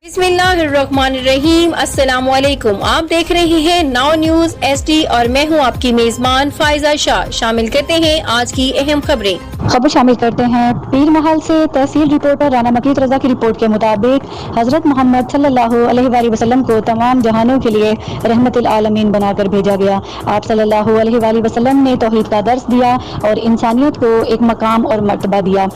बिस्मिल्लाहिर्रहमानिर्रहीम। अस्सलाम वालेकुम। आप देख रहे हैं नाउ न्यूज SD और मैं हूं आपकी मेजबान फाइजा शाह। शामिल करते हैं आज की अहम खबरें। खबर शामिल करते हैं। पीर महल से तहसील रिपोर्टर राना मकीत रजा की रिपोर्ट के मुताबिक हजरत मोहम्मद सल्लल्लाहु अलैहि वसल्लम को तमाम जहानों के लिए रहमतुल आलमीन बनाकर भेजा गया। आप सल्लल्लाहु अलैहि वसल्लम ने तौहीद का दर्स दिया और इंसानियत को एक मकाम और मर्तबा दिया।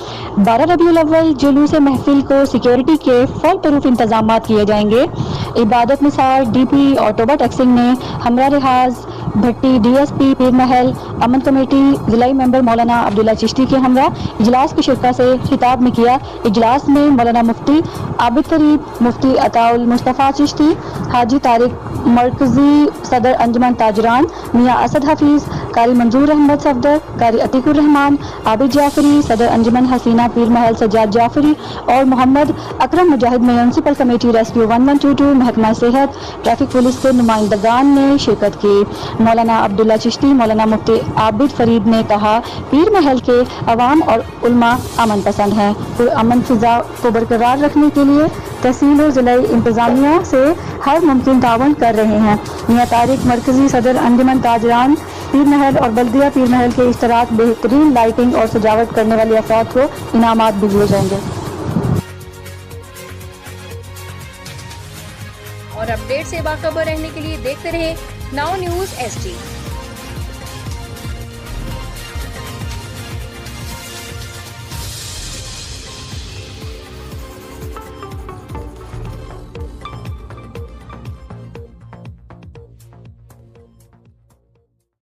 12 रबीउल अव्वल जुलूस महफिल को सिक्योरिटी के फुल प्रूफ इंतजाम किए जाएंगे। इबादत निसार DP और टोबा टैक्सिंग ने हमरा रिहाज भट्टी DSP पीर महल अमन कमेटी जिलाई मेंबर मौलाना अब्दुल्ला चिश्ती के हमरा इजलास की शिरकत से खिताब में किया। इजलास में मौलाना मुफ्ती आबिद फरीद, मुफ्ती अताउल मुस्तफ़ा चिश्ती, हाजी तारिक मरकजी सदर अंजुमन ताजरान, मियाँ असद हफीज, कारी मंजूर अहमद सफदर, कारी अतीकुर रहमान, आबिद जाफरी, सदर अंजुमन हसीना पीर महल सज्जाद जाफरी और मोहम्मद अकरम मुजाहिद म्यूनसिपल कमेटी रेस्क्यू 1122 महकमा सेहत ट्रैफिक पुलिस के नुमाइंदगान ने शिरकत की। मौलाना अब्दुल्ला चिश्ती मौलाना मुफ्ती आबिद फरीद ने कहा, पीर महल के अवाम और उल्मा अमन पसंद हैं। अमन फिजा को बरकरार रखने के लिए तहसील और जिला इंतजामिया से हर मुमकिन तावन कर रहे हैं। मियाँ तारिक मरकजी सदर अंजुमन ताजरान पीर महल और बल्दिया पीर महल के इश्तराक बेहतरीन लाइटिंग और सजावट करने वाले अफराद को इनामात भी दिए जाएंगे। और अपडेट से बाखबर रहने के लिए देखते रहे नाउ न्यूज SD।